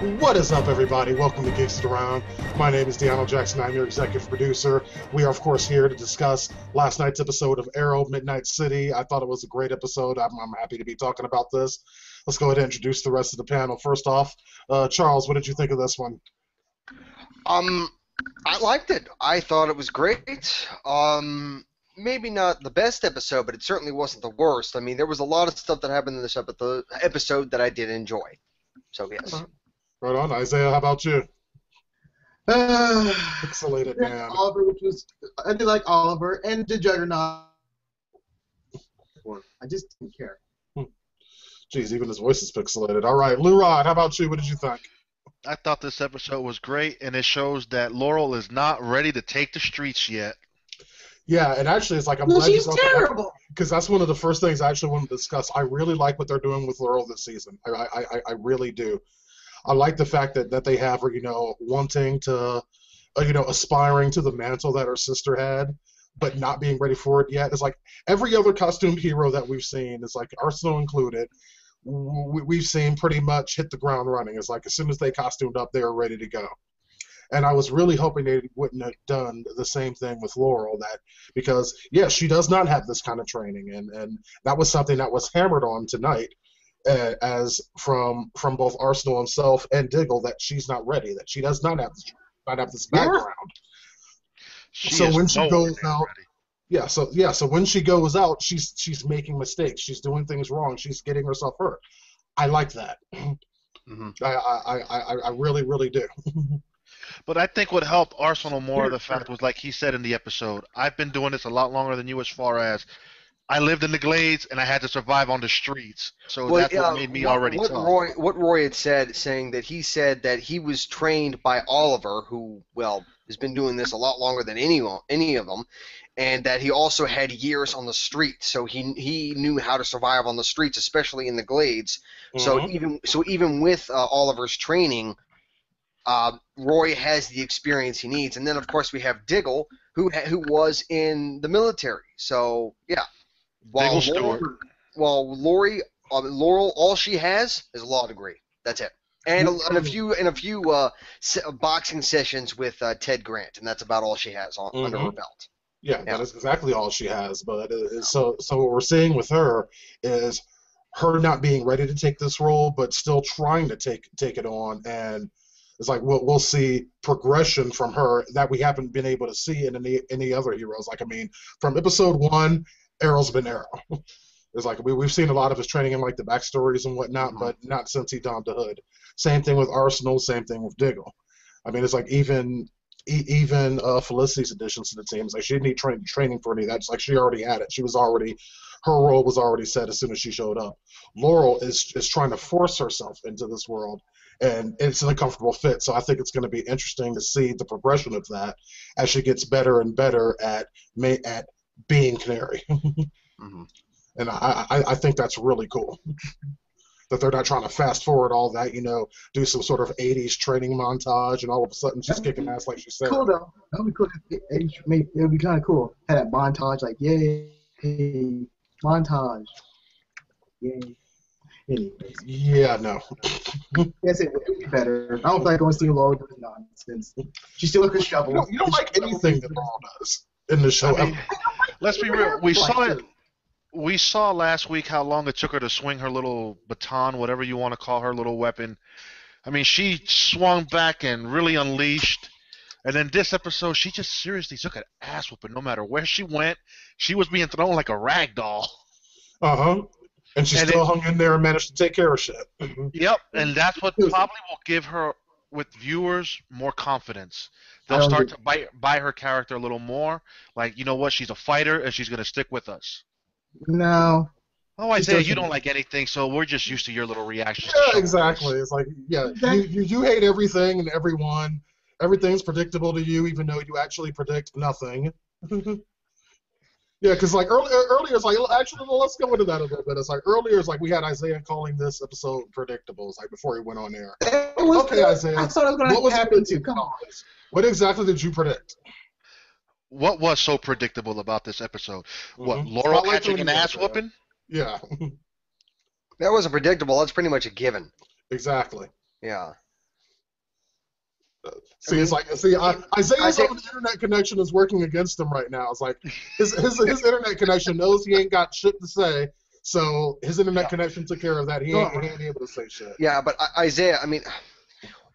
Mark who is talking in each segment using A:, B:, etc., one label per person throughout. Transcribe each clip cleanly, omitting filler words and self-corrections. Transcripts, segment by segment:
A: What is up, everybody? Welcome to Geeks around. My name is DeAno Jackson. I'm your executive producer. We are, of course, here to discuss last night's episode of Arrow Midnight City. I thought it was a great episode. I'm happy to be talking about this. Let's go ahead and introduce the rest of the panel. First off, Charles, what did you think of this one?
B: I liked it. I thought it was great. Maybe not the best episode, but it certainly wasn't the worst. I mean, there was a lot of stuff that happened in this episode that I did enjoy. So, yes.
A: Right on. Isaiah, how about you? Pixelated man.
C: Oliver, I did like Oliver and the Juggernaut. I just didn't care.
A: Jeez, even his voice is pixelated. All right, Lou Rod, how about you? What did you think?
D: I thought this episode was great, and it shows that Laurel is not ready to take the streets yet.
A: Yeah, and actually, it's like I'm glad
C: she's terrible.
A: Because that's one of the first things I actually want to discuss. I really like what they're doing with Laurel this season. I really do. I like the fact that they have her, wanting to, aspiring to the mantle that her sister had, but not being ready for it yet. It's like every other costumed hero that we've seen, it's like Arsenal included, we've seen pretty much hit the ground running. It's like as soon as they costumed up, they were ready to go. And I was really hoping they wouldn't have done the same thing with Laurel, because, yes, she does not have this kind of training, and that was something that was hammered on tonight, as from both Arsenal himself and Diggle, that she's not ready, that she does not have this background. So when she goes out, so when she goes out, she's making mistakes, she's doing things wrong, she's getting herself hurt. I like that. Mm-hmm. I really, really do.
D: But I think what helped Arsenal more, the fact was, like he said in the episode, I've been doing this a lot longer than you, as far as I lived in the Glades and I had to survive on the streets. So that's what made me already tough.
B: What Roy had said, saying that he said that he was trained by Oliver, who, has been doing this a lot longer than any of them, and that he also had years on the streets, so he knew how to survive on the streets, especially in the Glades. Mm-hmm. So even with Oliver's training, Roy has the experience he needs, and then of course we have Diggle, who was in the military. So yeah, Laurel, all she has is a law degree. That's it, and a few boxing sessions with Ted Grant, and that's about all she has under her belt.
A: Yeah, that is exactly all she has. But so what we're seeing with her is her not being ready to take this role, but still trying to take it on. And it's like we'll see progression from her that we haven't been able to see in any other heroes. Like, I mean, from episode 1, Arrow's been Arrow. It's like we've seen a lot of his training in like the backstories and whatnot, but not since he donned the hood. Same thing with Arsenal. Same thing with Diggle. I mean, it's like even Felicity's additions to the team, it's like she didn't need training for any of that. It's like she already had it. Her role was already set as soon as she showed up. Laurel is trying to force herself into this world, and it's an uncomfortable fit. So I think it's going to be interesting to see the progression of that as she gets better and better at being Canary. Mm-hmm. And I think that's really cool. That they're not trying to fast forward all that, do some sort of 80s training montage, and all of a sudden she's kicking ass like she said.
C: Cool though. That would be cool. It would be kind of cool. Had that montage, like yay, montage, yay. Anyways.
A: Yeah, no.
C: Yes, it would be better. I don't feel like going to see Laurel doing nonsense. She still looks a shovel.
A: You don't like anything that Laurel does in the show.
D: I mean, let's be real. We saw last week how long it took her to swing her little baton, whatever you want to call her little weapon. I mean, she swung back and really unleashed. And then this episode, she just seriously took an ass whooping. No matter where she went, she was being thrown like a rag doll.
A: Uh-huh. And she still hung in there and managed to take care of shit.
D: Yep, and that's what probably will give her, with viewers, more confidence. They'll start to buy her character a little more. Like, you know what, she's a fighter, and she's going to stick with us.
C: No.
D: Oh, Isaiah, you don't like anything, so we're just used to your little reactions.
A: Yeah, exactly. It's like, you hate everything and everyone. Everything's predictable to you, even though you actually predict nothing. Yeah, because like earlier, it's like, actually, let's go into that a little bit. It's like earlier, it's like we had Isaiah calling this episode predictable. It's like before he went on air. Okay, Isaiah.
C: I thought it was going to happen too. Come on.
A: What exactly did you predict?
D: What was so predictable about this episode? What, Laurel catching an ass whooping?
A: Yeah.
B: That wasn't predictable. That's pretty much a given.
A: Exactly.
B: Yeah.
A: See, it's like Isaiah's own internet connection is working against him right now. It's like his internet connection knows he ain't got shit to say, so his internet connection took care of that. He ain't able to say shit.
B: Yeah, but Isaiah, I mean,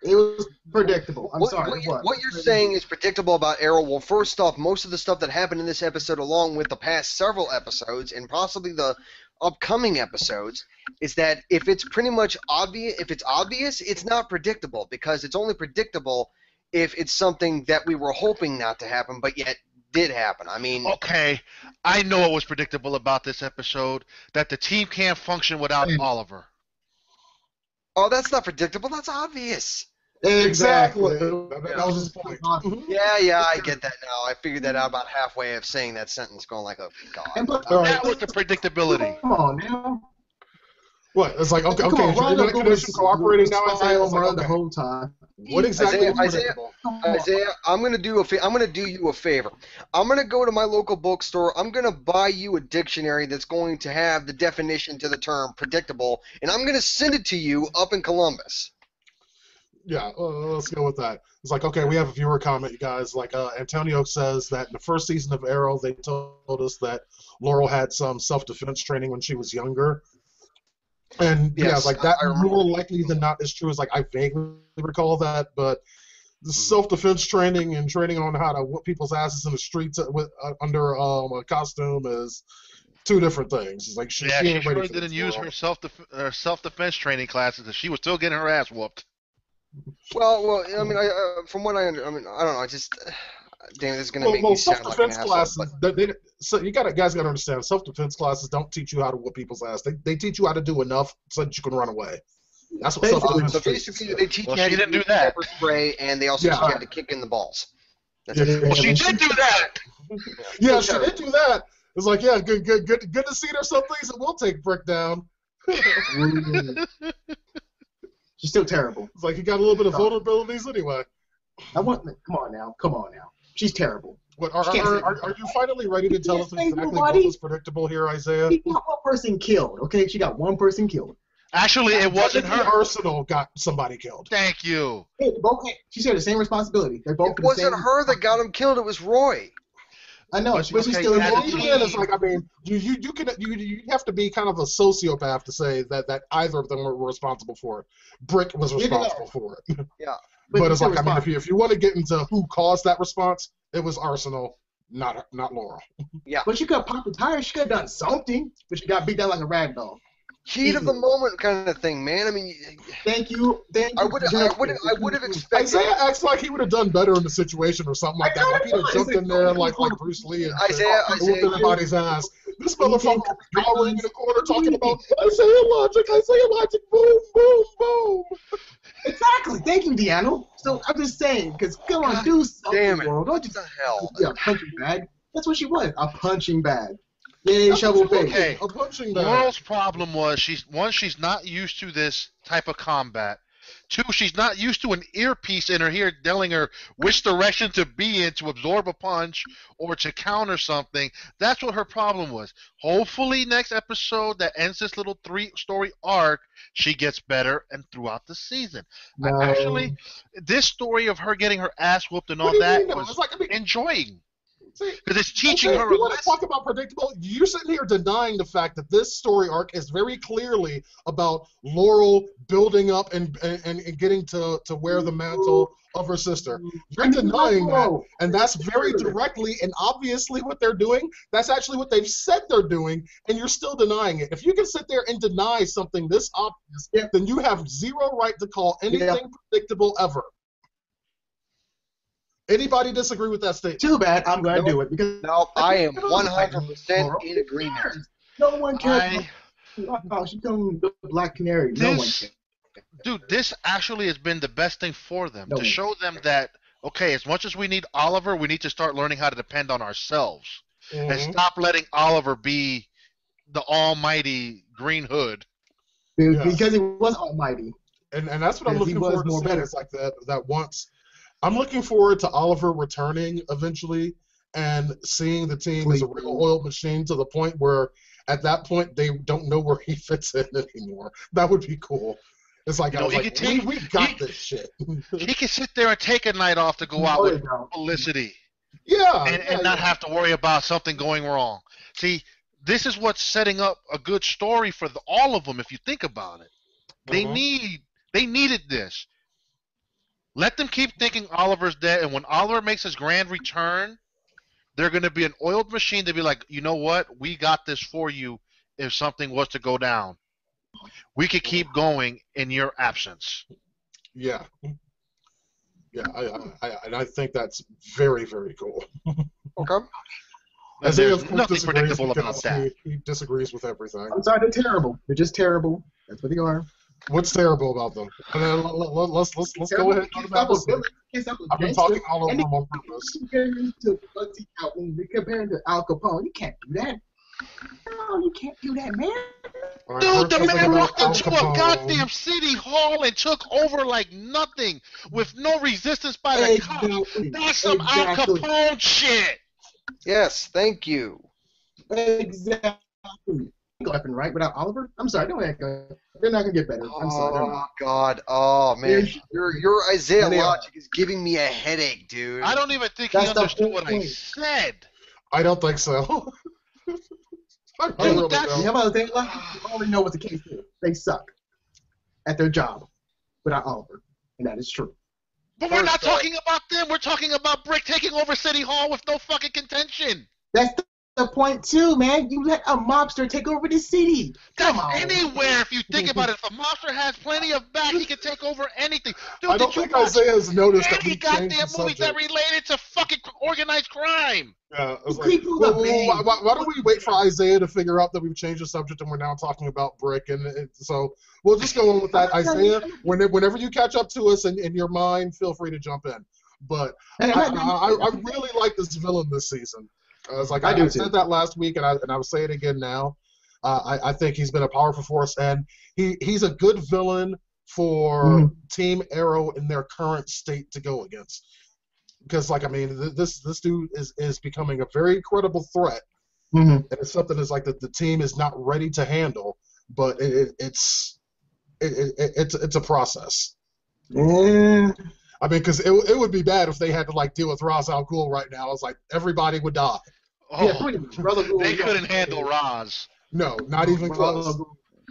C: it was predictable. I'm sorry.
B: What you're saying is predictable about Arrow. Well, first off, most of the stuff that happened in this episode, along with the past several episodes, and possibly the upcoming episodes, is that if it's pretty much obvious, it's not predictable, because it's only predictable if it's something that we were hoping not to happen, but yet did happen. I mean,
D: okay, I know what was predictable about this episode, that the team can't function without Oliver.
B: Oh, that's not predictable. That's obvious.
A: Exactly. That was his point.
B: Yeah, I get that now. I figured that out about halfway of saying that sentence, going like, oh, God.
D: That was the predictability.
C: Come on now.
A: What? It's like, okay, is your internet connection cooperating now? Isaiah was like,
C: the whole time.
A: What exactly was predictable?
B: Isaiah, I'm gonna do you a favor. I'm gonna go to my local bookstore. I'm gonna buy you a dictionary that's going to have the definition to the term predictable, and I'm gonna send it to you up in Columbus.
A: Yeah, let's go with that. It's like, okay, we have a viewer comment, you guys. Like, Antonio says that in the first season of Arrow, they told us that Laurel had some self-defense training when she was younger. And
B: yes,
A: like that more likely than not is true. Is like I vaguely recall that, but the self-defense training and training on how to whoop people's asses in the streets under a costume is two different things. It's like she
D: sure didn't use her self-defense training classes, and she was still getting her ass whooped.
B: Well, I mean, from what I don't know. I just. Damn, this is gonna make me sound like an asshole.
A: Classes, so guys gotta understand. Self-defense classes don't teach you how to whoop people's ass. They teach you how to do enough so that you can run away. That's what self-defense.
B: So basically, they teach you how to do pepper spray, and they also teach you how to kick in the balls.
D: Well, she did do that.
A: Yeah, she did do that. It's like, yeah, good to see there's some things that will take Brick down.
C: She's still terrible.
A: It's like you got a little bit of vulnerabilities anyway.
C: Come on now. She's terrible.
A: What are you finally ready to tell us exactly what was predictable here, Isaiah?
C: She got one person killed. Okay, she got one person killed.
D: Actually, it wasn't her.
A: Arsenal got somebody killed.
D: Thank you.
C: Hey, she shared the same responsibility. They're both.
B: It wasn't her that got him killed. It was Roy.
C: I know, but she's still involved.
A: It's like, I mean, you have to be kind of a sociopath to say that either of them were responsible for it. Brick was responsible for it.
B: Yeah.
A: But it's like, I mean, if you want to get into who caused that response, it was Arsenal, not Laurel.
B: Yeah.
C: But she could have popped the tire. She could have done something, but she got beat down like a rag doll.
B: Heat of the moment kind of thing, man. I mean,
C: thank you.
B: I would have expected.
A: Isaiah acts like he would have done better in the situation or something like that. Like he'd have jumped in there like Bruce Lee and whooped everybody's ass. This motherfucker cowering in the corner talking about Isaiah logic, boom, boom, boom.
C: Exactly. Thank you, DeAno. So I'm just saying, because come on, do something.
B: Damn it!
C: World. Don't
B: just the hell.
C: Yeah, a punching bag. That's what she was. A punching bag. Yay, shovel face.
D: Okay.
A: A punching bag.
D: Laurel's problem was she's not used to this type of combat. Two, she's not used to an earpiece in her ear telling her which direction to be in to absorb a punch or to counter something. That's what her problem was. Hopefully next episode that ends this little 3-story arc, she gets better and throughout the season.
C: No.
D: Actually, this story of her getting her ass whooped and all that was enjoying. Because it's teaching her.
A: You want to talk about predictable? You're sitting here denying the fact that this story arc is very clearly about Laurel building up and getting to wear the mantle of her sister. You're denying that, and that's very directly and obviously what they're doing. That's actually what they've said they're doing, and you're still denying it. If you can sit there and deny something this obvious, then you have zero right to call anything predictable ever. Anybody disagree with that statement?
C: Too bad. I'm going to do it because
B: I am 100% in agreement.
C: No one cares. Oh, she come Black Canary. No one cares.
D: Dude, this actually has been the best thing for them to show them that okay, as much as we need Oliver, we need to start learning how to depend on ourselves and stop letting Oliver be the almighty Green Hood.
C: Because he was almighty.
A: And that's what I'm looking forward to seeing. It's like that once. I'm looking forward to Oliver returning eventually and seeing the team as a real oiled machine to the point where at that point they don't know where he fits in anymore. That would be cool. It's like
D: You
A: I
D: know,
A: was
D: he
A: like,
D: could take.
A: we got
D: He,
A: this shit.
D: he could sit there and take a night off to go out
C: No,
D: with
C: they don't.
D: Felicity
A: Yeah,
D: and not have to worry about something going wrong. See, this is what's setting up a good story for all of them. If you think about it, they needed this. Let them keep thinking Oliver's dead, and when Oliver makes his grand return, they're going to be an oiled machine to be like, you know what? We got this for you if something was to go down. We could keep going in your absence.
A: Yeah. Yeah, I think that's very, very cool.
B: Okay.
A: Isaiah,
D: There's
A: of course,
D: nothing
A: disagrees
D: predictable about
A: because
D: that.
A: he disagrees with everything.
C: I'm sorry, they're terrible. They're just terrible. That's what they are.
A: What's terrible about them? Let's go ahead.
C: Can't stop a villain. Can't stop a
A: I've been
C: gangster.
A: talking all over
C: And
A: them on purpose.
C: comparing to Bugsy Out, they comparing to Al Capone. You can't do that. No, you can't do that, man.
A: All right,
D: Dude, the
A: first
D: man
A: about
D: walked
A: Al
D: into a
A: Capone.
D: goddamn city hall and took over like nothing with no resistance by the cops.
C: Exactly.
D: That's some Al Capone shit.
B: Yes, thank you.
C: Exactly. Left and right without Oliver. I'm sorry, don't act. They're not gonna get better. I'm sorry. They're
B: Oh
C: not.
B: God. Oh man. Your Isaiah
C: They are.
B: logic is giving me a headache, dude.
D: I don't even think he
C: That's the
D: understood what I
C: point.
D: said.
A: I don't think so. I
C: Hey,
A: really
D: that's-
A: don't.
C: How about they already know what the case is? They suck at their job without Oliver, and that is true.
D: But we're not
B: First off-
D: talking about them. We're talking about Brick taking over City Hall with no fucking contention.
C: That's the point too, man. You let a mobster take over the city. Come
D: That's
C: on.
D: anywhere if you think about it. If a monster has plenty of back, he can take over anything. Dude,
A: I don't
D: did you
A: think
D: watch
A: Isaiah has noticed that
D: any
A: we changed
D: goddamn
A: the
D: movies that
A: subject.
D: related to fucking organized crime?
A: Yeah, I was like,
C: People
A: well,
C: are big.
A: why don't we wait for Isaiah to figure out that we've changed the subject and we're now talking about Brick? And so we'll just go on with that. Isaiah, whenever you catch up to us in your mind, feel free to jump in. But I really like this villain this season. I was like,
C: I do
A: I
C: too.
A: said that last week, and I will say it again now. I think he's been a powerful force, and he's a good villain for Team Arrow in their current state to go against. Because, like, I mean, this dude is becoming a very credible threat, and it's something that's like that the team is not ready to handle, but it's a process.
C: Yeah.
A: I mean, because it would be bad if they had to like deal with Ra's al Ghul right now. It's like everybody would die.
D: Oh,
C: Yeah, pretty much. Brother Ghul,
D: they
C: yeah.
D: couldn't handle Roz.
A: No, not even
C: Brother
A: close.
C: Ghul.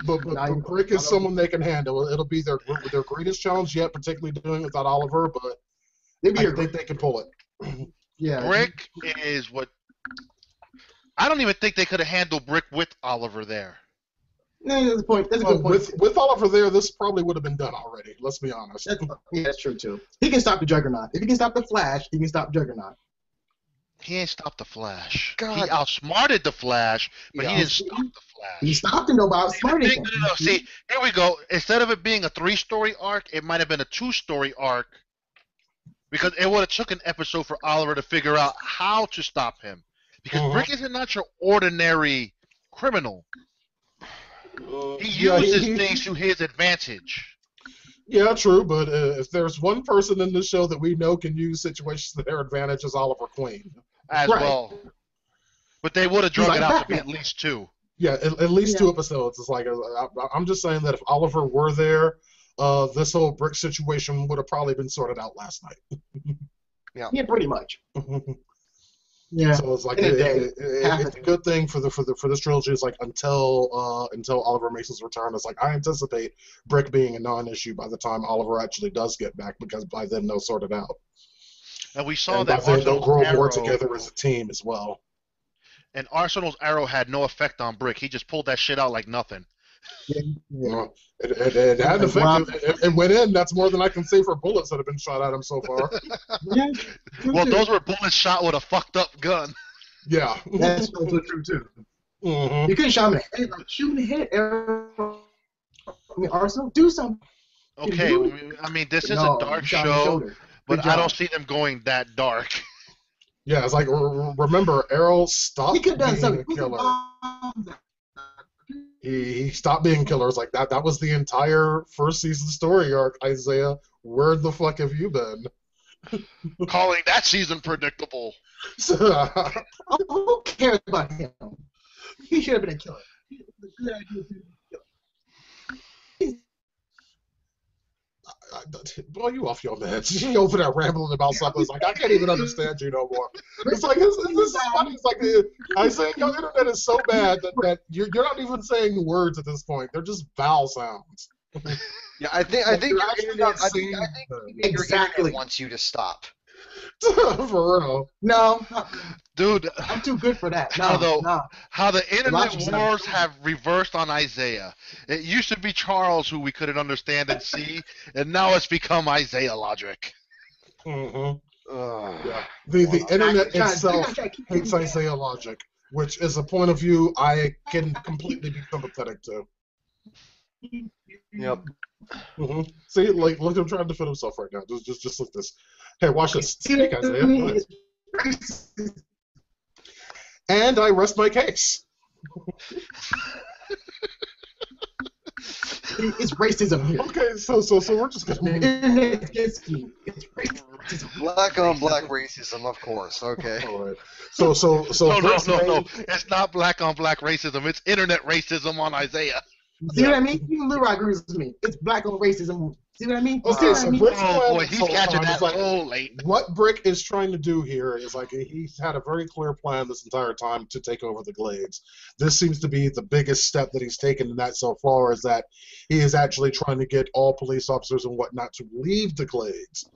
A: But Brick is someone they can handle. It'll be their greatest challenge yet, particularly doing it without Oliver. But I think they can pull it.
C: Yeah.
D: Brick is what. I don't even think they could have handled Brick with Oliver there.
C: No, that's a point. That's a
A: Well,
C: good point.
A: with Oliver there, this probably would have been done already. Let's be honest.
C: That's true too. He can stop the Juggernaut. If he can stop the Flash, he can stop Juggernaut.
D: He ain't stopped the Flash.
B: God.
D: He outsmarted the Flash, but
B: Yeah.
D: he didn't stop the Flash.
C: He stopped him though by outsmarting him.
D: No. See, here we go. Instead of it being a 3-story arc, it might have been a 2-story arc because it would have took an episode for Oliver to figure out how to stop him. Because Brick is not your ordinary criminal. He uses things to his advantage.
A: Yeah, true. But if there's one person in this show that we know can use situations to their advantage, is Oliver Queen.
D: As
C: Right.
D: well. But they would have drug
C: He's
D: it
C: like
D: out to be
C: Batman.
D: at least 2.
A: Yeah, at least 2 episodes. It's like I'm just saying that if Oliver were there, this whole Brick situation would have probably been sorted out last night.
C: Yeah, pretty much. Yeah.
A: So it's like
C: In a day.
A: it's a good thing for this trilogy. It's like until Oliver makes his return. It's like I anticipate Brick being a non-issue by the time Oliver actually does get back, because by then they'll sort it out.
D: And we saw
A: And by
D: that
A: then they'll grow
D: Arsenal's
A: more
D: arrow,
A: together as a team as well.
D: and Arsenal's arrow had no effect on Brick. He just pulled that shit out like nothing.
A: Yeah. It had an effect. It went in. That's more than I can say for bullets that have been shot at him so far.
C: Yeah.
D: Well, those were bullets shot with a fucked up gun.
A: Yeah.
C: That's also true too.
A: Mhm.
C: You couldn't shoot him in the head. Like, shoot him in the head, Arrow. I mean, Arsenal, do something.
D: Okay, I mean, this is
C: No,
D: a dark
C: you shot him in the
D: show,
C: shoulder.
D: but
C: Good
D: I
C: job.
D: don't see them going that dark.
A: Yeah, it's like remember Errol stopped
C: He could have done
A: being
C: something.
A: a
C: Put the
A: killer.
C: bombs out.
A: He stopped being killer. It's like that was the entire first season story arc. Isaiah, where the fuck have you been?
D: Calling that season predictable.
C: Who cares about him? He should have been a killer. He was a good idea to be a killer.
A: boy, you off your meds. She over there rambling about something. It's like, I can't even understand you no more. It's like, this is funny. It's like, I say your internet is so bad that you're not even saying words at this point. They're just vowel sounds.
B: Yeah, I think
A: You're
B: your
A: actually
B: internet.
A: not
B: I think
A: seeing
B: your
C: Exactly.
B: internet wants you to stop.
A: For real.
C: No,
D: Dude,
C: I'm too good for that.
D: how
C: No, no.
D: the internet
C: Logic's not
D: wars
C: true.
D: have reversed on Isaiah. It used to be Charles who we couldn't understand and see, and now it's become Isaiah logic.
A: Mm-hmm. Yeah.
B: Ugh.
A: The internet
C: Trying-
A: itself
C: trying to keep
A: hates
C: doing
A: Isaiah logic, which is a point of view I can completely be sympathetic to.
B: Yep.
A: Mm-hmm. See, like, look, I'm trying to defend himself right now. Just look this. Hey, watch this. Speak, Isaiah. Go ahead. And I rest my case.
C: It's racism here.
A: Okay, so we're just
C: The
A: gonna.
C: internet against me. It's racism.
B: Black on black racism, of course. Okay.
A: All right. So
D: No,
A: Brick's
D: no.
A: main-
D: It's not black on black racism. It's internet racism on Isaiah.
C: See what I mean? Even Leroy agrees with me. It's black on racism. See what I mean?
A: Okay,
C: See what
A: so
C: I mean?
A: Brick's
D: Oh
A: plan
D: boy,
A: this
D: he's
A: whole
D: catching
A: time
D: that
A: is like,
D: so late.
A: what Brick is trying to do here is like he's had a very clear plan this entire time to take over the Glades. This seems to be the biggest step that he's taken in that so far, is that he is actually trying to get all police officers and whatnot to leave the Glades.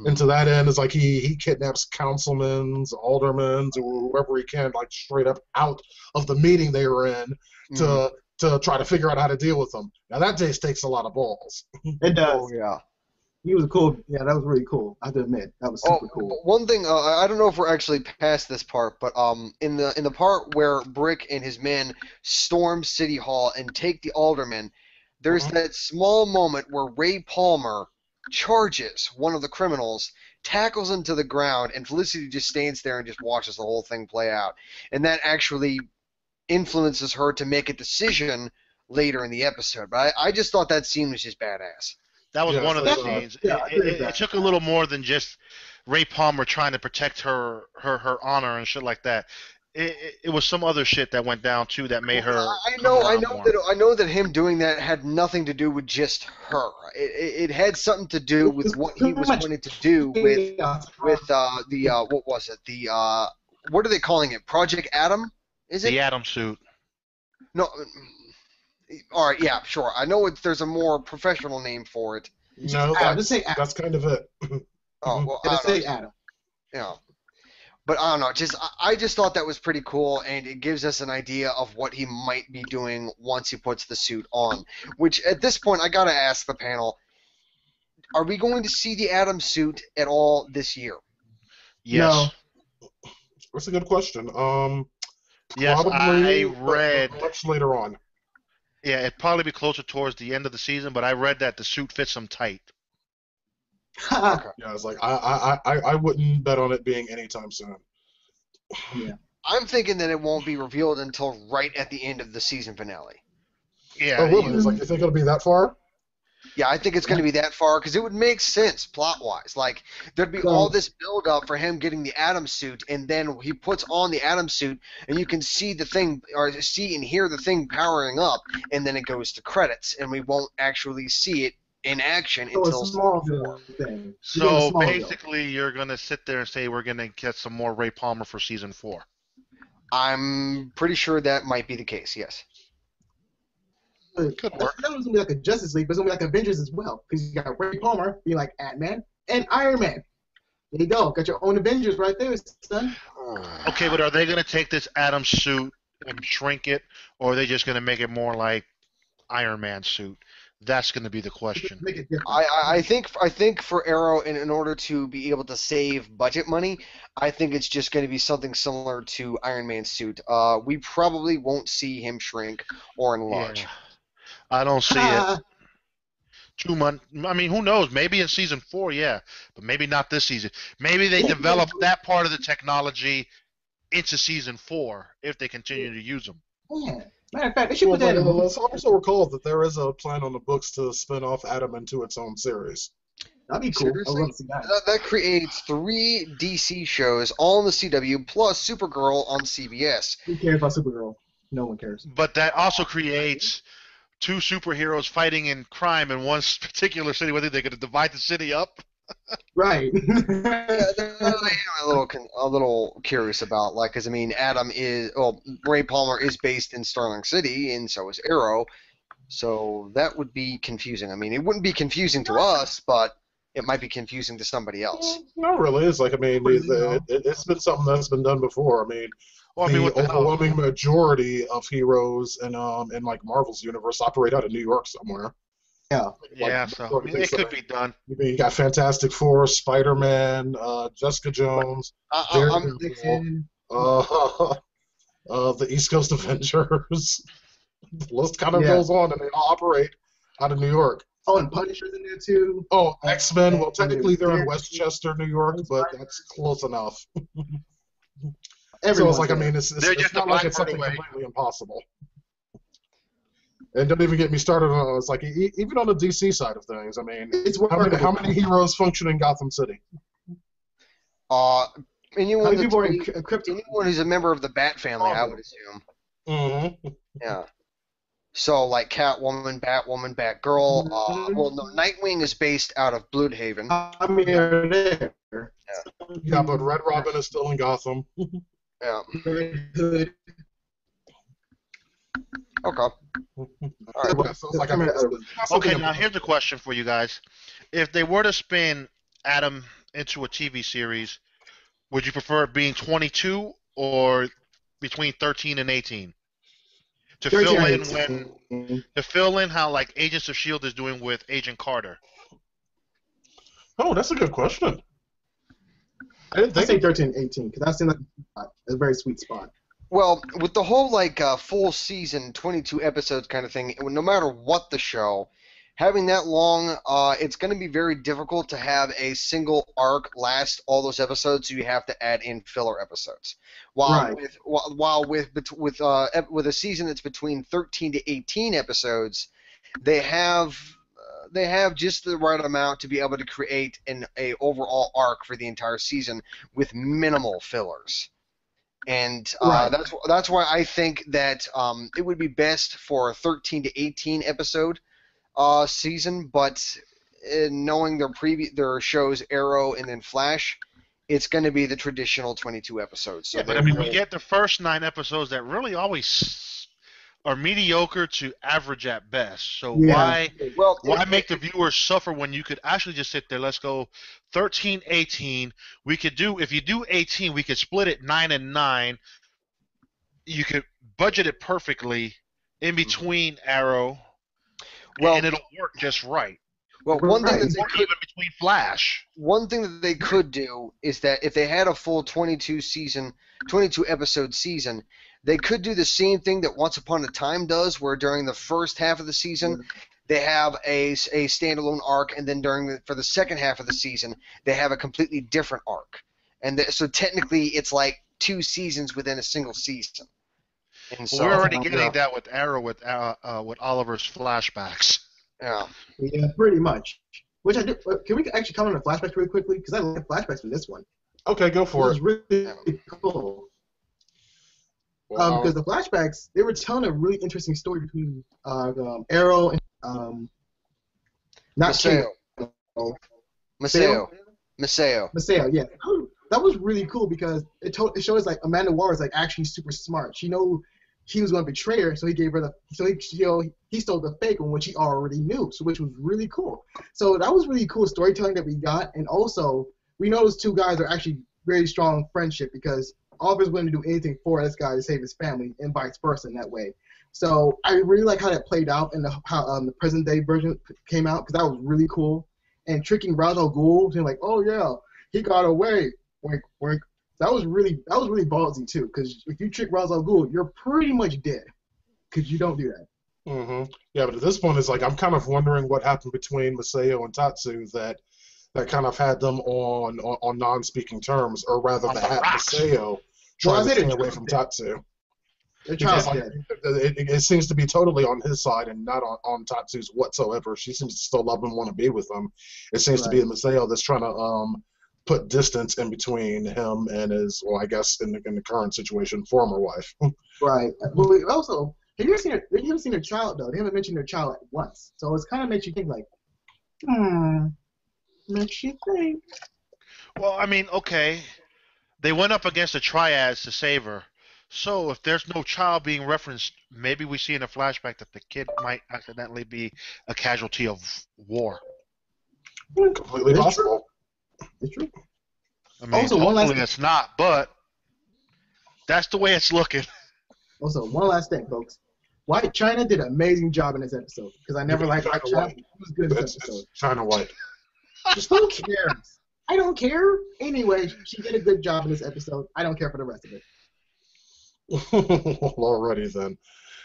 A: And to that end, is like he kidnaps councilmen, aldermen, or whoever he can, like straight up out of the meeting they were in to try to figure out how to deal with them. Now that just takes a lot of balls.
C: It does.
B: Oh yeah.
C: He was cool. Yeah, that was really cool. I have to admit, that was super cool.
B: One thing I don't know if we're actually past this part, but in the part where Brick and his men storm City Hall and take the aldermen, there's that small moment where Ray Palmer charges one of the criminals, tackles him to the ground, and Felicity just stands there and just watches the whole thing play out. And that actually influences her to make a decision later in the episode. But I just thought that scene was just badass.
D: That was
A: Yeah,
D: one of
A: so,
D: the scenes.
C: yeah, I agree with
D: It
C: that.
D: took a little more than just Ray Palmer trying to protect her honor and shit like that. It was some other shit that went down too that made her.
B: I
D: come
B: know
D: around more.
B: that him doing that had nothing to do with just her. It had something to do with what he was wanting to do with the what was it, the what are they calling it, Project Adam? Is it?
D: The Atom suit.
B: No. All right, yeah, sure. I know there's a more professional name for it.
A: No,
C: Adam, just say Adam.
A: that's kind of it.
B: Oh, well,
C: Just
B: I don't
C: say
B: know.
C: Adam.
B: Yeah. But I don't know. I just thought that was pretty cool, and it gives us an idea of what he might be doing once he puts the suit on. Which at this point, I gotta ask the panel: are we going to see the Atom suit at all this year?
D: Yes.
A: That's a good question.
D: Yes,
A: Probably,
D: I read.
A: but much later on.
D: Yeah, it'd probably be closer towards the end of the season, but I read that the suit fits him tight.
C: No.
A: Yeah, it's like I wouldn't bet on it being anytime soon.
B: I'm thinking that it won't be revealed until right at the end of the season finale.
D: Yeah.
A: Oh, really? It's like, you think it'll be that far?
B: Yeah, I think it's going to be that far because it would make sense plot-wise. Like, there'd be all this build-up for him getting the Atom suit, and then he puts on the Atom suit, and you can see the thing, or see and hear the thing powering up, and then it goes to credits, and we won't actually see it in action
C: So
B: until
C: a Smallville thing.
D: So
C: Smallville.
D: basically, you're gonna sit there and say we're gonna get some more Ray Palmer for season 4.
B: I'm pretty sure that might be the case, yes.
D: Could work.
C: That was gonna be like a Justice League, but it's gonna be like Avengers as well, because you got Ray Palmer being like Ant-Man and Iron Man. There you go, got your own Avengers right there, son.
D: Okay, but are they gonna take this Atom suit and shrink it, or are they just gonna make it more like Iron Man suit? That's gonna be the question.
C: Make it different.
B: I think for Arrow, in order to be able to save budget money, I think it's just going to be something similar to Iron Man's suit. We probably won't see him shrink or enlarge.
D: Yeah. I don't see it. 2 months. I mean, who knows? Maybe in season 4, yeah, but maybe not this season. Maybe they develop that part of the technology into season 4 if they continue to use them.
C: Yeah. Matter of fact, they should
A: Well,
C: put that in the
A: let's also recall that there is a plan on the books to spin off Atom into its own series.
C: That'd be cool.
B: Seriously?
C: I'd love to see that.
B: That creates 3 DC shows, all on the CW, plus Supergirl on CBS.
C: Who cares about Supergirl? No one cares.
D: But that also creates two superheroes fighting in crime in one particular city, whether they're going to divide the city up.
C: Right.
B: Yeah, I'm a little curious about, like, because I mean, Ray Palmer is based in Starling City, and so is Arrow, so that would be confusing. I mean, it wouldn't be confusing to us, but it might be confusing to somebody else.
A: Not really. It's like, I mean, it's been something that's been done before. I mean, the overwhelming majority of heroes in like Marvel's universe operate out of New York somewhere.
C: Yeah.
D: Yeah, so I mean, it could be done.
A: You got Fantastic Four, Spider-Man, Jessica Jones, Daredevil, the East Coast Avengers. The list kind of goes on, and they all operate out of New York.
C: Oh, and Punisher's in there too.
A: Oh, X-Men. Well, technically they're in Westchester, New York, but that's close enough. So it's like, I mean, it's not like it's something completely impossible. And don't even get me started on, it's like, even on the DC side of things, I mean, how many heroes function in Gotham City?
B: Anyone who's a member of the Bat family, I would assume.
A: Mm-hmm.
B: Yeah. So, like Catwoman, Batwoman, Batgirl. Well, no, Nightwing is based out of Bloodhaven.
C: I mean, they're there.
A: Yeah, but Red Robin is still in Gotham.
B: Yeah.
C: Red Hood.
B: Okay. All right.
D: Okay, now here's a question for you guys. If they were to spin Adam into a TV series, would you prefer it being 22 or between 13 and 18? To fill in how like Agents of S.H.I.E.L.D. is doing with Agent Carter.
A: Oh, that's a good question.
C: I'd say 13 and 18 because that seems like a very sweet spot.
B: Well, with the whole like full season, 22 episodes kind of thing, no matter what the show, having that long, it's going to be very difficult to have a single arc last all those episodes. So you have to add in filler episodes. With a season that's between 13 to 18 episodes, they have just the right amount to be able to create a overall arc for the entire season with minimal fillers. And that's why I think that it would be best for a 13 to 18 episode season, but knowing their shows Arrow and then Flash, it's going to be the traditional 22 episodes. So
D: yeah, but I mean, we get the first 9 episodes that really always are mediocre to average at best. So why make the viewers suffer when you could actually just sit there? Let's go 13, 18. We could do, if you do 18, we could split it 9 and 9. You could budget it perfectly in between Arrow, and it'll work just right.
B: Well, one thing that
D: they could, even between Flash.
B: One thing that they could do is that if they had a full 22 episode season, they could do the same thing that Once Upon a Time does, where during the first half of the season they have a standalone arc, and then for the second half of the season they have a completely different arc. And so technically it's like 2 seasons within a single season. And so,
D: we're already getting that with Arrow with Oliver's flashbacks.
B: Yeah.
C: Yeah, pretty much. Which I do. Can we actually comment on the flashbacks really quickly? Because I like flashbacks from this one.
A: Okay, go for it.
C: It was really cool. Because the flashbacks, they were telling a really interesting story between Arrow and
B: Maceo.
C: Maceo, yeah. That was really cool because it shows like Amanda Waller is like actually super smart. She knew he was going to betray her, so he gave her he stole the fake one, which he already knew, so which was really cool. So that was really cool storytelling that we got, and also we know those 2 guys are actually very strong friendship because Oliver's willing to do anything for this guy to save his family, and vice versa in that way. So I really like how that played out and how the present day version came out because that was really cool. And tricking Ra's al Ghul, saying like, "Oh yeah, he got away," wink, wink. That was really ballsy too, because if you trick Ra's al Ghul, you're pretty much dead, because you don't do that.
A: Mm-hmm. Yeah, but at this point, it's like I'm kind of wondering what happened between Maceo and Tatsu that kind of had them on non-speaking terms, or rather, that had Maceo trying to stay away from Tatsu. It seems to be totally on his side and not on Tatsu's whatsoever. She seems to still love him and want to be with him. It seems to be Maceo that's trying to put distance in between him and his, well, I guess in the current situation, former wife.
C: Right. Well, also, Have you ever seen their child though? They haven't mentioned their child like once, so it's kind of makes you think like, makes you think.
D: Well, I mean, okay, they went up against the triads to save her. So if there's no child being referenced, maybe we see in a flashback that the kid might accidentally be a casualty of war.
A: Completely
C: It's
A: possible.
C: It's true.
D: I mean,
C: Also, one last
D: hopefully it's not, but that's the way it's looking.
C: Also, one last thing, folks. White China did an amazing job in this episode because I never liked White China. It was good in this episode.
A: It's China White.
C: Just who cares? I don't care. Anyway, she did a good job in this episode. I don't care for the rest of it.
A: Well, alrighty then.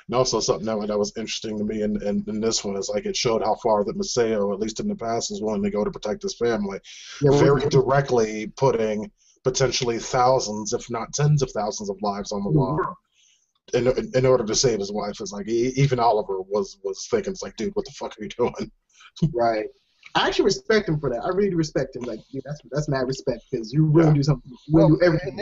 A: And also something that was interesting to me in this one is like it showed how far that Maseo, at least in the past, is willing to go to protect his family.
C: Yeah,
A: Very directly putting potentially thousands, if not tens of thousands of lives on the line in order to save his wife. It's like even Oliver was thinking, it's like, dude, what the fuck are you doing?
C: Right. I actually respect him for that. I really respect him. Like, dude, that's mad respect because you really do something. You really do everything.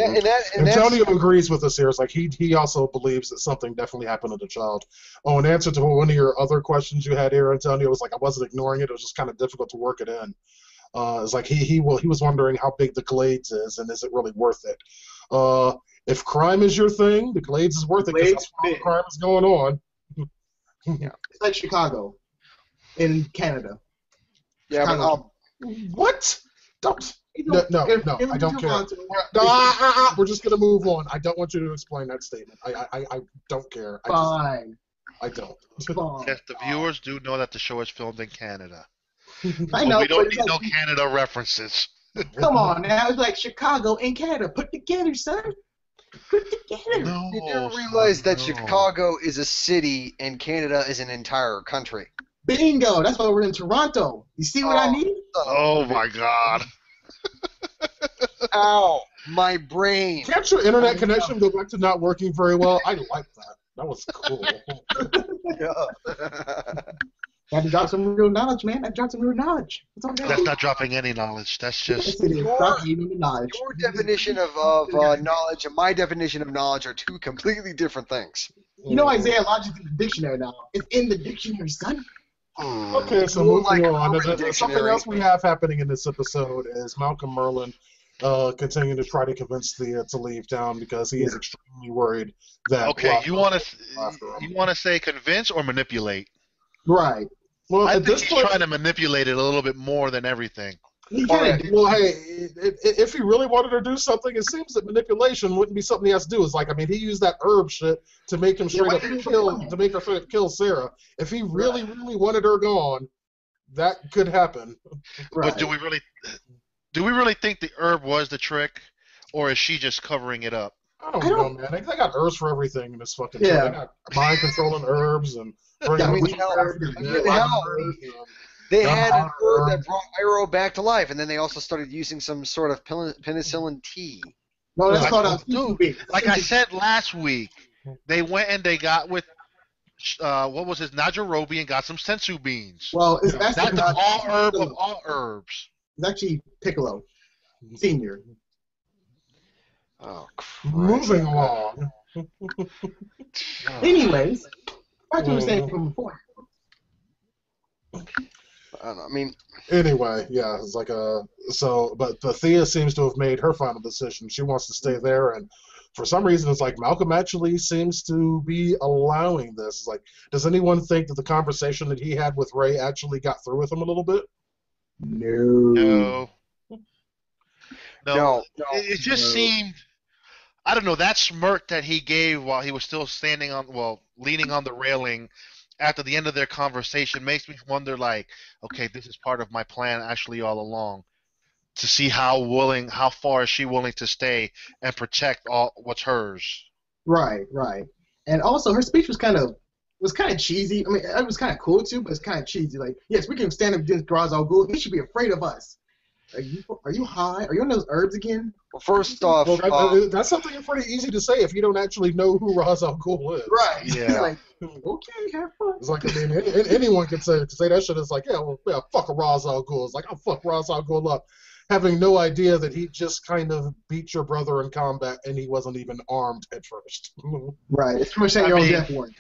A: Antonio agrees with us here. It's like he also believes that something definitely happened to the child. Oh, in answer to one of your other questions you had here, Antonio, was like I wasn't ignoring it. It was just kind of difficult to work it in. It's like he was wondering how big the Glades is and is it really worth it. If crime is your thing, the Glades is worth it because that's where crime is going on.
C: Yeah. It's like Chicago in Canada.
B: Yeah, but
A: what? Don't. No, I don't care. We're just gonna move on. I don't want you to explain that statement. I don't care.
C: Fine.
A: I don't.
C: Fine.
D: Yes, the viewers do know that the show is filmed in Canada.
C: I know.
D: We don't need no Canada references.
C: Come on now, it's like Chicago and Canada put together, son. Put together.
D: No,
B: you do realize that Chicago is a city and Canada is an entire country.
C: Bingo! That's why we're in Toronto. You see what I mean?
D: Oh my God!
B: Ow! My brain.
A: Can't your internet connection go back to not working very well? I like that. That was cool.
C: Had to drop some real knowledge, man. I dropped some real knowledge.
D: That's not dropping any knowledge. That's just
B: your definition of knowledge and my definition of knowledge are two completely different things.
C: You know Isaiah Logic's in the dictionary now. It's in the dictionary, son.
A: Okay, so moving on. Something else we have happening in this episode is Malcolm Merlin continuing to try to convince Thea to leave town because he is extremely worried that.
D: Okay, you want to say convince or manipulate?
C: Right.
A: Well,
D: I
A: at
D: think
A: this
D: he's
A: point,
D: trying to manipulate it a little bit more than everything.
A: Well, hey, if he really wanted to do something, it seems that manipulation wouldn't be something he has to do. It's like, I mean, he used that herb shit to make him straight up kill Sarah. If he really wanted her gone, that could happen.
C: Right.
D: But do we really think the herb was the trick, or is she just covering it up?
A: I don't know, man. They got herbs for everything in this fucking show. They got mind controlling herbs and
B: they had a herb that brought Iroh back to life, and then they also started using some sort of penicillin tea.
C: No, that's called
D: like I said last week, they went and they got with what was his Najirobe and got some sensu beans.
C: Well,
D: that's the all herb of all herbs.
C: It's actually Piccolo Senior.
B: Oh, Christ.
A: Moving along.
C: Anyways, what you were saying from before.
B: I don't know. I mean,
A: anyway, yeah, it's like but Thea seems to have made her final decision. She wants to stay there, and for some reason, it's like Malcolm actually seems to be allowing this. It's like, does anyone think that the conversation that he had with Ray actually got through with him a little bit?
C: No.
D: It just seemed. I don't know, that smirk that he gave while he was still leaning on the railing after the end of their conversation makes me wonder, like, okay, this is part of my plan actually all along, to see how far is she willing to stay and protect all what's hers.
C: Right. And also, her speech was kind of cheesy. I mean, it was kind of cool too, but it's kind of cheesy. Like, yes, we can stand up against Ra's al Ghul. He should be afraid of us. Are you high? Are you on those herbs again?
B: Well, first off,
A: that's something pretty easy to say if you don't actually know who Ra's al Ghul is.
C: Right.
D: Yeah.
C: Like, okay, have fun.
A: It's like, I mean, anyone can say that shit. It's like, fuck a Ra's al Ghul. It's like, I'll fuck Ra's al Ghul up. having no idea that he just kind of beat your brother in combat and he wasn't even armed at first.
C: Right. It's pretty much saying your own death warrant.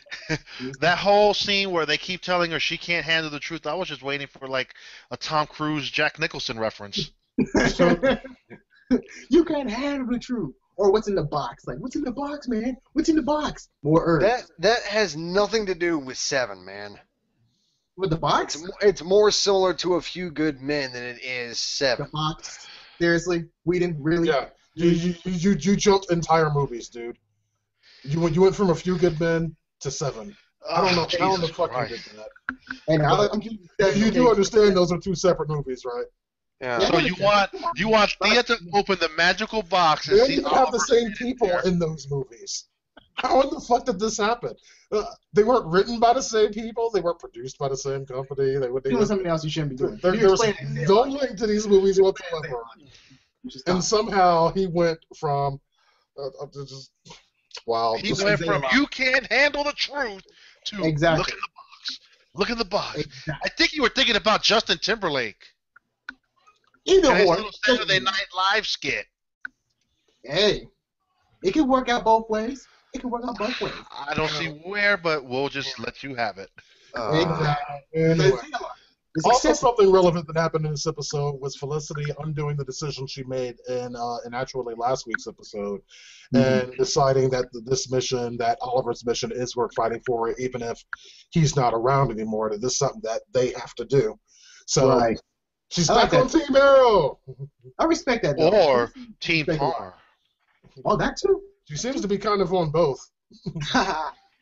D: That whole scene where they keep telling her she can't handle the truth, I was just waiting for like a Tom Cruise, Jack Nicholson reference.
C: You can't handle the truth. Or what's in the box? Like, what's in the box, man? What's in the box? More herbs.
B: That has nothing to do with 7, man.
C: With the box?
B: It's more similar to A Few Good Men than it is 7.
C: The box? Seriously? Whedon? Really?
A: Yeah. You jumped entire movies, dude. You went from A Few Good Men to 7. I don't know how the fuck you did that.
C: And
A: you do understand those are 2 separate movies, right?
B: Yeah.
D: So you want Thea to open the magical box and
A: They
D: see
A: don't even have the
D: Oliver
A: same
D: in
A: people
D: there.
A: in those movies. How in the fuck did this happen? They weren't written by the same people. They weren't produced by the same company. They
C: doing something else you shouldn't be doing.
A: There was no link to these movies whatsoever. And somehow he went from wow.
D: He went from you can't handle the truth to
C: Exactly.
D: look in the box.
C: Exactly.
D: I think you were thinking about Justin Timberlake.
C: Either
D: And his
C: or.
D: little Saturday Night Live skit.
C: Hey, it can work out both ways. It can work out both ways.
D: I don't see where, but we'll just let you have it.
C: Exactly.
A: Anyway.
C: It's
A: Also,
C: excessive.
A: something relevant that happened in this episode was Felicity undoing the decision she made in actually last week's episode, and deciding that this mission, that Oliver's mission, is worth fighting for, even if he's not around anymore. That this is something that they have to do. So
C: Right.
A: she's
C: I like
A: back on
C: that.
A: Team Arrow.
C: I respect that, though.
D: Or Team Palmer.
C: Oh, that too?
A: She seems to be kind of on both.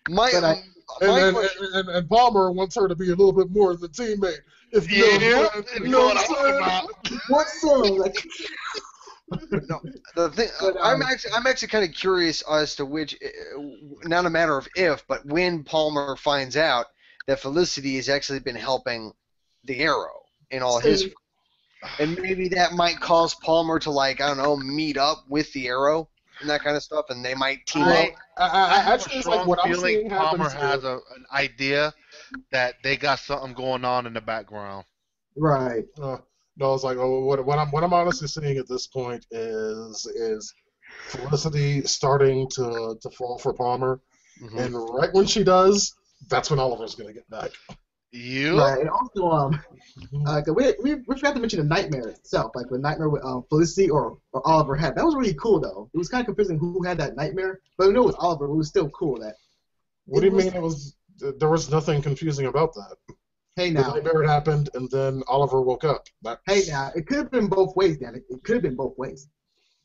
B: My question,
A: And Palmer wants her to be a little bit more of a teammate. If you know what I'm saying.
C: What's up? Like,
B: no, the thing, I'm actually kind of curious as to which, not a matter of if, but when Palmer finds out that Felicity has actually been helping the Arrow in all his, and maybe that might cause Palmer to, like, I don't know, meet up with the Arrow and that kind of stuff, and they might team up.
D: I have
A: actually,
D: a
A: it's like
D: strong
A: what I'm
D: feeling
A: seeing
D: Palmer
A: happens
D: has an idea that they got something going on in the background.
C: right.
A: No, it's like what I'm honestly seeing at this point is Felicity starting to fall for Palmer, and right when she does, that's when Oliver's gonna get back.
D: You?
C: Right. And also, we forgot to mention the nightmare itself, like the nightmare with Felicity or Oliver had. That was really cool, though. It was kind of confusing who had that nightmare, but we know it was Oliver. But it was still cool that.
A: What do you mean? There was nothing confusing about that.
C: Hey
A: The
C: now.
A: nightmare happened, and then Oliver woke up.
C: Hey now. It could have been both ways, Dan. It could have been both ways.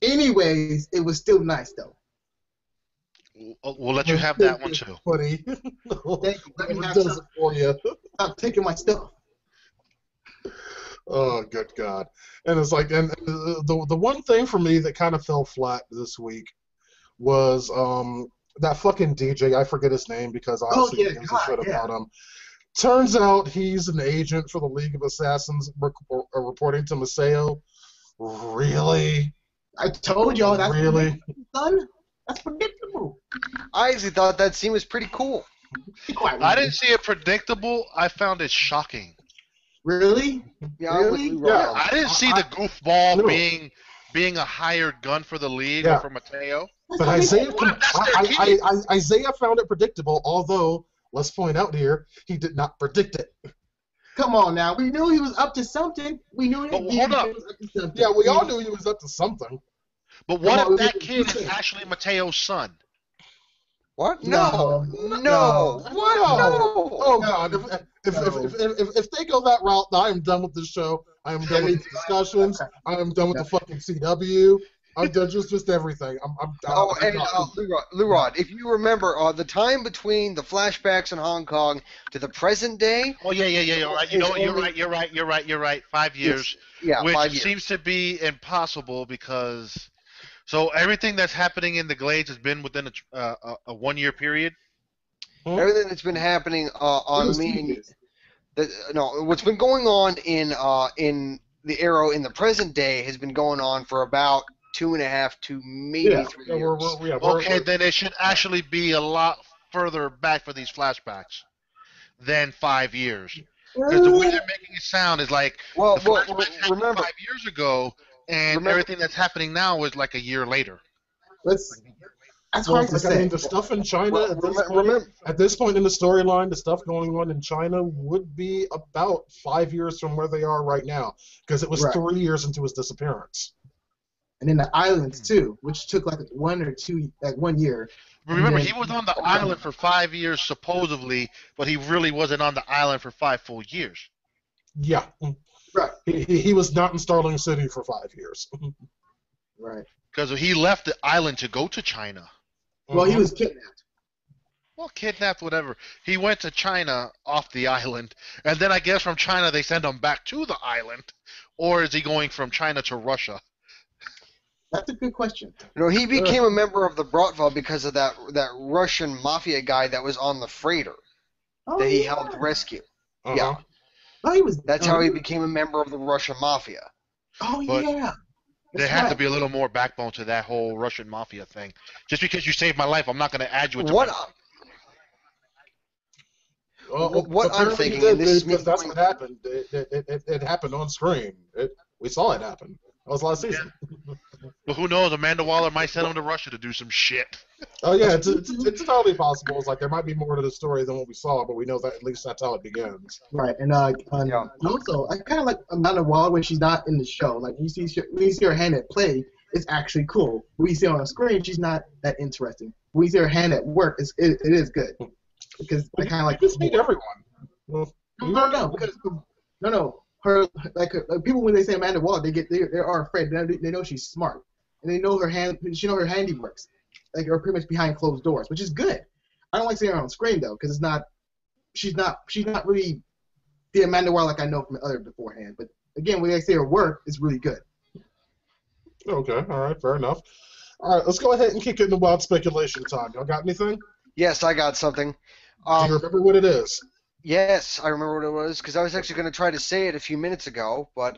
C: Anyways, it was still nice, though.
D: We'll let you have that one too.
A: Buddy.
C: Thank you. Let me
A: It
C: have
A: does it
C: some.
A: for you.
C: Stop taking my stuff.
A: Oh, good God. And it's like, and the one thing for me that kind of fell flat this week was that fucking DJ. I forget his name because honestly,
C: yeah,
A: he gives a
C: God,
A: shit
C: yeah.
A: about him. Turns out he's an agent for the League of Assassins reporting to Maceo. Really?
C: I told y'all that's
A: Really?
C: son. That's predictable.
B: I actually thought that scene was pretty cool.
C: Be quiet.
D: I didn't see it predictable. I found it shocking.
C: Really?
B: Yeah,
C: Really?
A: Yeah.
D: I didn't see the goofball
A: No.
D: being a hired gun for the league
A: Yeah.
D: or for Mateo.
A: But Isaiah,
D: What? That's their key.
A: Isaiah found it predictable, although, let's point out here, he did not predict it.
C: Come on now. We knew he was up to something. We knew
D: But
C: that
D: hold up.
C: he was up to something.
A: Yeah, we all knew he was up to something.
D: But what
C: Come on,
D: if that
C: we-
D: kid is actually Mateo's son?
B: What?
C: No.
B: No. What? No.
A: Oh God! If they go that route, I am done with this show. I am done with the discussions. I am done with the fucking CW. I'm done just everything. I'm
B: Oh, and
A: done.
B: Lurod, if you remember, the time between the flashbacks in Hong Kong to the present day,
D: Oh yeah. You're right. You know what? You're right. 5 years,
B: yeah,
D: which
B: 5 years.
D: seems to be impossible because so everything that's happening in the Glades has been within a 1 year period.
B: Everything that's been happening on Lean, what's been going on in the Arrow in the present day has been going on for about 2.5 to maybe 3 years.
D: Okay, then it should actually be a lot further back for these flashbacks than 5 years. Because the way they're making it sound is like the flashbacks happened
B: remember,
D: 5 years ago, and everything that's happening now is like a year later.
C: That's
A: Well,
C: hard to
A: I mean,
C: say.
A: the stuff in China
B: Well,
A: at this point in the storyline, the stuff going on in China would be about 5 years from where they are right now, because it was
C: Right.
A: 3 years into his disappearance.
C: And then the islands too, which took like 1 year.
D: Remember,
C: then-
D: he was on the island for 5 years supposedly, but he really wasn't on the island for 5 full years.
A: Yeah.
C: Right.
A: He was not in Starling City for 5 years.
C: Right.
D: Because he left the island to go to China.
C: Well, he was kidnapped.
D: Well, kidnapped, whatever. He went to China off the island, and then I guess from China they send him back to the island. Or is he going from China to Russia?
C: That's a good question.
B: No, he became a member of the Bratva because of that Russian mafia guy that was on the freighter that he helped rescue.
A: Uh-huh.
B: Yeah,
C: Oh, he was.
B: that's how he became a member of the Russian mafia.
C: Oh
D: But-
C: yeah.
D: There had to be a little more backbone to that whole Russian mafia thing. Just because you saved my life, I'm not going to add you into
B: What?
D: my...
B: What I'm
A: apparently
B: thinking,
A: he
B: and
A: did,
B: this is
A: because
B: me
A: that's
B: going-
A: what happened. It happened on screen. We saw it happen. That was last season.
D: But who knows? Amanda Waller might send him to Russia to do some shit.
A: Oh yeah, it's totally possible. It's like there might be more to the story than what we saw, but we know that at least that's how it begins.
C: Right, and
B: Yeah.
C: also I kind of like Amanda Waller when she's not in the show. Like when you see her hand at play, it's actually cool. When you see her on the screen, she's not that interesting. When you see her hand at work, it is good because I kind of like.
A: You just meet everyone. Well,
C: No, because no. Her like people when they say Amanda Waller, they are afraid. They know she's smart and they know her hand. She know her handiworks, like are pretty much behind closed doors, which is good. I don't like seeing her on screen though, because it's not. She's not really the Amanda Waller like I know from the other beforehand. But again, when they say her work, it's really good.
A: Okay, all right, fair enough. All right, let's go ahead and kick it into wild speculation time. Y'all got anything?
B: Yes, I got something.
A: Do you remember what it is?
B: Yes, I remember what it was because I was actually going to try to say it a few minutes ago, but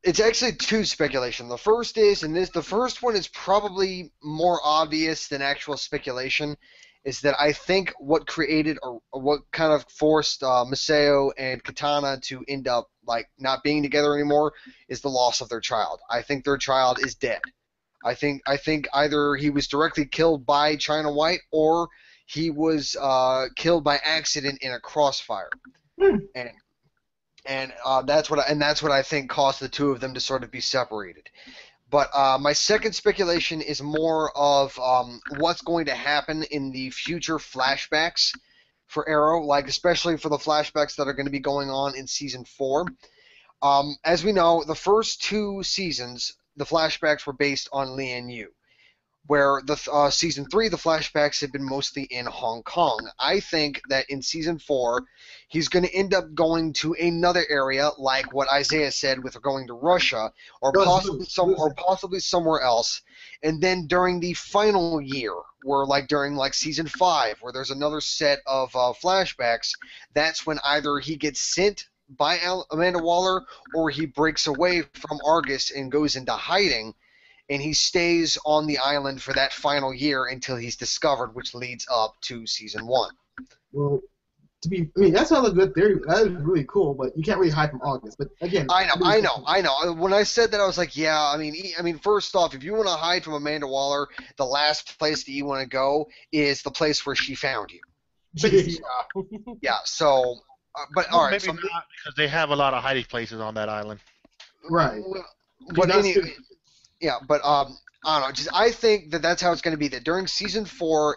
B: it's actually two speculation. The first is, and the first one is probably more obvious than actual speculation, is that I think what created or what kind of forced Maseo and Katana to end up like not being together anymore is the loss of their child. I think their child is dead. I think either he was directly killed by China White or he was killed by accident in a crossfire, and that's what I think caused the two of them to sort of be separated. But my second speculation is more of what's going to happen in the future flashbacks for Arrow, like especially for the flashbacks that are going to be going on in season 4. As we know, the first 2 seasons, the flashbacks were based on Lian Yu. Where the season 3, the flashbacks have been mostly in Hong Kong. I think that in season 4, he's going to end up going to another area, like what Isaiah said, with going to Russia, or possibly somewhere else. And then during the final year, where like during like season 5, where there's another set of flashbacks, that's when either he gets sent by Amanda Waller, or he breaks away from Argus and goes into hiding. And he stays on the island for that final year until he's discovered, which leads up to season 1.
C: Well, that's not a good theory. That is really cool, but you can't really hide from August. But again,
B: I know. When I said that, I was like, yeah. I mean, first off, if you want to hide from Amanda Waller, the last place that you want to go is the place where she found you. Yeah. So, but all right.
D: Maybe not, because they have a lot of hiding places on that island.
C: Right.
B: But anyway. Yeah, but I don't know. I think that's how it's going to be. That during season 4,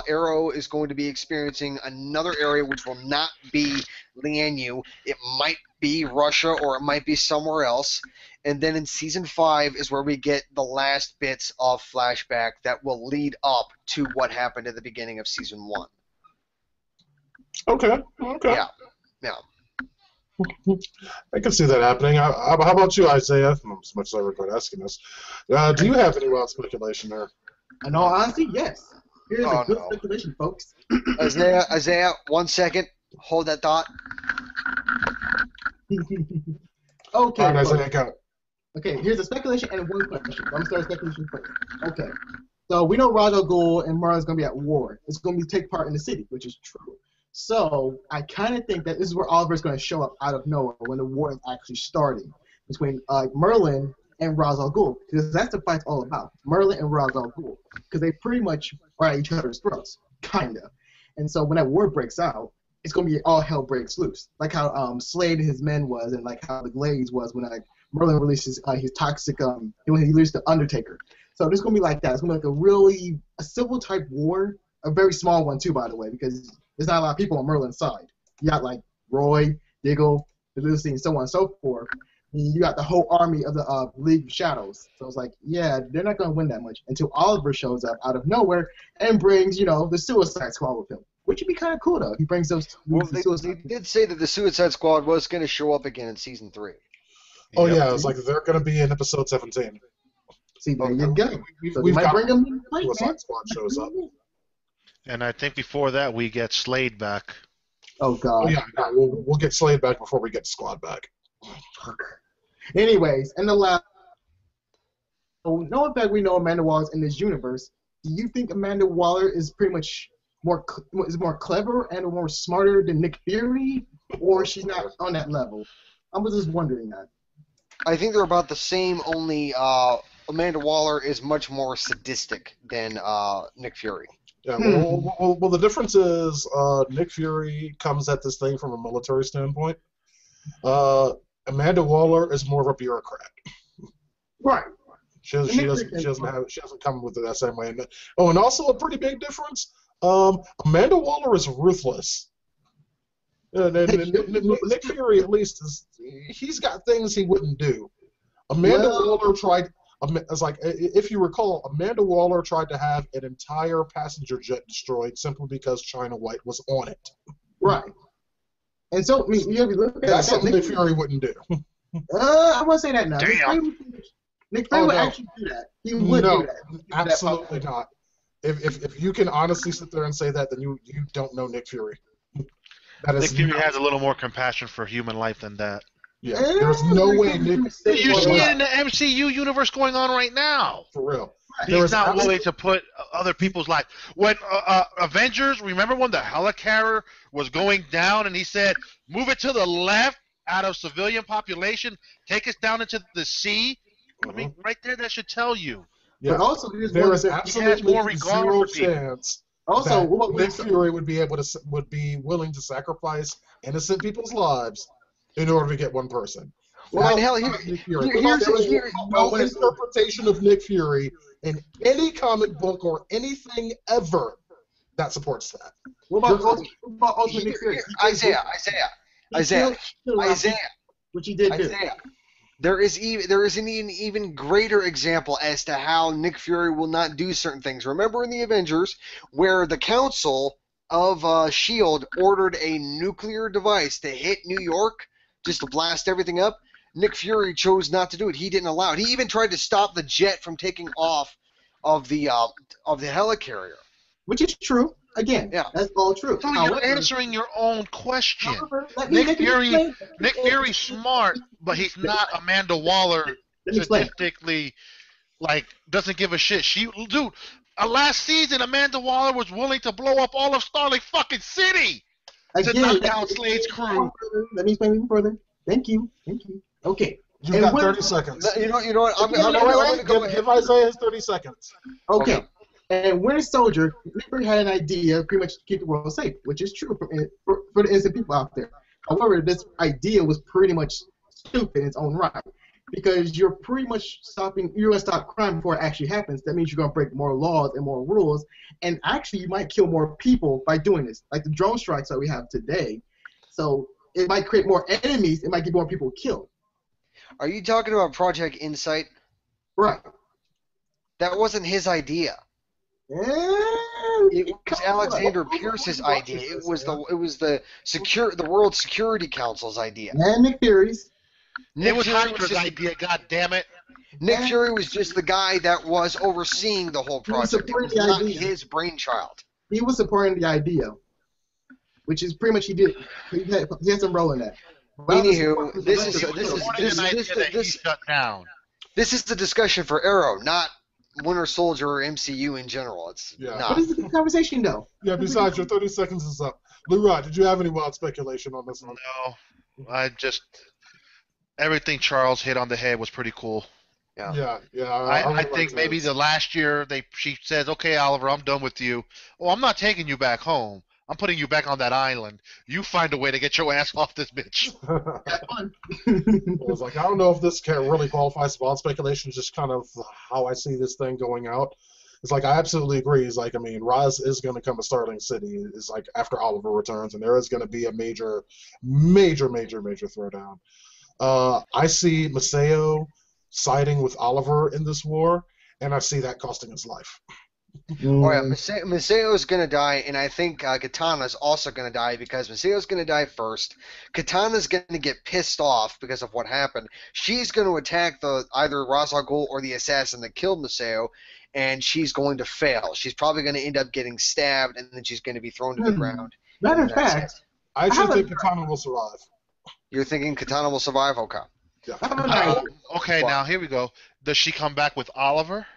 B: Arrow is going to be experiencing another area which will not be Lian Yu. It might be Russia or it might be somewhere else. And then in season 5 is where we get the last bits of flashback that will lead up to what happened at the beginning of season 1.
A: Okay.
B: Yeah.
A: I can see that happening. How about you, Isaiah? As much as I regret asking this, do you have any wild speculation there?
C: In all honesty, yes. Here's a good speculation, folks.
B: Isaiah, 1 second. Hold that thought.
C: Okay.
A: All right, Isaiah, go.
C: Okay, here's a speculation and one question. I'm going to start speculation first. Okay. So we know Ra's al Ghul and Mara's going to be at war. It's going to take part in the city, which is true. So I kind of think that this is where Oliver's going to show up out of nowhere when the war is actually starting. between Merlin and Ra's al Ghul, because that's the fight's all about. Merlin and Ra's al Ghul, because they pretty much are at each other's throats, kinda. And so when that war breaks out, it's gonna be all hell breaks loose, like how Slade and his men was, and like how the Glades was when Merlin releases his toxic when he released the Undertaker. So it's gonna be like that. It's gonna be like a civil type war, a very small one too, by the way, because there's not a lot of people on Merlin's side. You got like Roy, Diggle, Felicity, and so on and so forth. And you got the whole army of the League of Shadows. So it's like, yeah, they're not gonna win that much until Oliver shows up out of nowhere and brings, the Suicide Squad with him, which would be kind of cool though. He brings those.
B: Well, they did say that the Suicide Squad was going to show up again in season 3.
A: Oh yeah, it's like they're gonna be in episode 17.
C: See, there you go. So
A: We've
C: might
A: got
C: bring them in the fight, man.
A: Suicide Squad shows up.
D: And I think before that we get Slade back.
C: Oh god.
A: Oh yeah, we'll get Slade back before we get Squad back.
C: Anyways, and the last. So, knowing that we know Amanda Waller's in this universe, do you think Amanda Waller is pretty much more clever and more smarter than Nick Fury, or she's not on that level? I was just wondering that.
B: I think they're about the same, only Amanda Waller is much more sadistic than Nick Fury.
A: Yeah, well, the difference is Nick Fury comes at this thing from a military standpoint. Amanda Waller is more of a bureaucrat.
C: Right.
A: She doesn't come with it that same way. And also a pretty big difference. Amanda Waller is ruthless. Nick Fury, at least, he's got things he wouldn't do. Waller tried. It's like, if you recall, Amanda Waller tried to have an entire passenger jet destroyed simply because China White was on it.
C: Right. And so, I mean, you have to look at
A: that's something Nick Fury wouldn't do.
C: I won't say that now.
D: Damn.
C: Nick Fury would actually do that. He would do that.
A: Absolutely not. If you can honestly sit there and say that, then you don't know Nick Fury.
D: Nick Fury has a little more compassion for human life than that.
A: Yeah, there's no way Nick.
D: You see it in the MCU universe going on right now.
A: For real.
D: He's not willing to put other people's life. When Avengers, remember when the helicarrier was going down and he said, move it to the left out of civilian population, take us down into the sea? I mean, right there, that should tell you.
A: Yeah.
C: But also,
A: there is absolutely zero chance that Nick Fury would be willing to sacrifice innocent people's lives in order to get one person.
B: Well, hell,
A: here's no interpretation of Nick Fury in any comic book or anything ever that supports that.
C: What about Ultimate Nick Fury?
B: Isaiah.
C: Which he did do.
B: There is an even greater example as to how Nick Fury will not do certain things. Remember in the Avengers, where the Council of S.H.I.E.L.D. ordered a nuclear device to hit New York just to blast everything up? Nick Fury chose not to do it. He didn't allow it. He even tried to stop the jet from taking off of the helicarrier.
C: Which is true. Again, that's all true.
D: So you're answering your own question. Nick Fury's smart, but he's not Amanda Waller statistically, doesn't give a shit. Last season, Amanda Waller was willing to blow up all of Starling fucking City to knock down Slade's crew.
C: Let me explain even further. Thank you. Okay.
A: You've got 30 seconds.
B: You know what? I'm going to go ahead.
A: Give Isaiah his 30 seconds.
C: Okay. And Winter Soldier, Nick had an idea pretty much to keep the world safe, which is true for the innocent people out there. However, this idea was pretty much stupid in its own right, because you're pretty much you're going to stop crime before it actually happens. That means you're going to break more laws and more rules, and actually you might kill more people by doing this, like the drone strikes that we have today. So it might create more enemies, it might get more people killed.
B: Are you talking about Project Insight?
C: Right.
B: That wasn't his idea. It was Alexander Pierce's idea. It was the World Security Council's idea.
C: And Nick Fury's.
D: It was Hydra's idea. God damn it!
B: Nick Fury was just the guy that was overseeing the whole project. It was not his brainchild.
C: He was supporting the idea, which is pretty much he did. He had some role in that.
B: Anywho, this is the discussion for Arrow, not Winter Soldier or MCU in general. It's not.
C: What is the conversation, though?
A: Yeah, besides, your 30 seconds is up. Leroy, did you have any wild speculation on this one?
D: No. everything Charles hit on the head was pretty cool.
B: Yeah.
D: I
A: really
D: think
A: liked
D: maybe
A: this.
D: the last year she says, "Okay, Oliver, I'm done with you. Oh, I'm not taking you back home. I'm putting you back on that island. You find a way to get your ass off this bitch."
C: Have fun.
A: It was like, I don't know if this can really qualify as bond speculation, just kind of how I see this thing going out. It's like, I absolutely agree. It's like, I mean, Roz is going to come to Starling City. It's like after Oliver returns, and there is going to be a major throwdown. I see Maseo siding with Oliver in this war, and I see that costing his life.
B: Oh yeah, Masayo's gonna die, and I think Katana's also gonna die because Masayo's gonna die first. Katana's gonna get pissed off because of what happened. She's gonna attack either Ra's al Ghul or the assassin that killed Masayo, and she's going to fail. She's probably gonna end up getting stabbed, and then she's gonna be thrown to the ground.
C: Matter of fact,
A: I actually think Katana will survive.
B: You're thinking Katana will survive? Okay.
A: Yeah.
C: I have an idea.
D: Okay,
B: What?
D: now here we go. Does she come back with Oliver?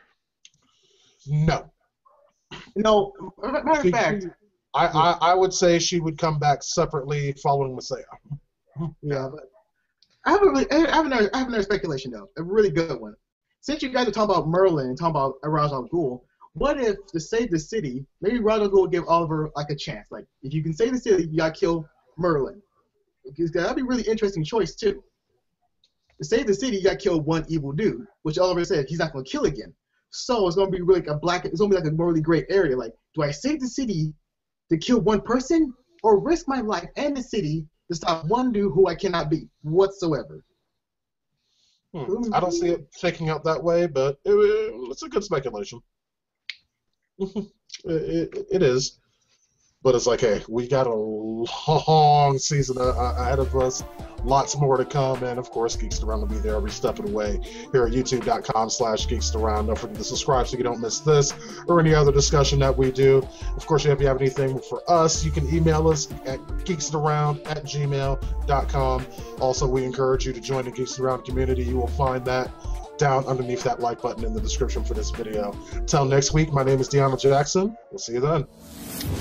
A: No.
C: No, matter of fact,
A: I would say she would come back separately following Maseo.
C: yeah, but I have another speculation though, a really good one. Since you guys are talking about Merlin and talking about Ra's al Ghul, what if to save the city, maybe Ra's al Ghul will give Oliver like a chance? Like if you can save the city, you gotta kill Merlin. Because that'd be a really interesting choice too. To save the city, you gotta kill one evil dude, which Oliver said he's not gonna kill again. So it's gonna be really it's gonna be like a morally gray area. Like, do I save the city to kill one person, or risk my life and the city to stop one dude who I cannot beat whatsoever?
A: I don't see it shaking out that way, but it's a good speculation. It is. But it's like, hey, we got a long season ahead of us. Lots more to come, and of course, Geeks Around will be there every step of the way here at youtube.com/geeksaround. Don't forget to subscribe so you don't miss this or any other discussion that we do. Of course, if you have anything for us, you can email us at geeksaround@gmail.com. Also, we encourage you to join the Geeks Around community. You will find that down underneath that like button in the description for this video. Until next week, my name is DeAno Jackson. We'll see you then.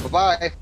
B: Bye-bye.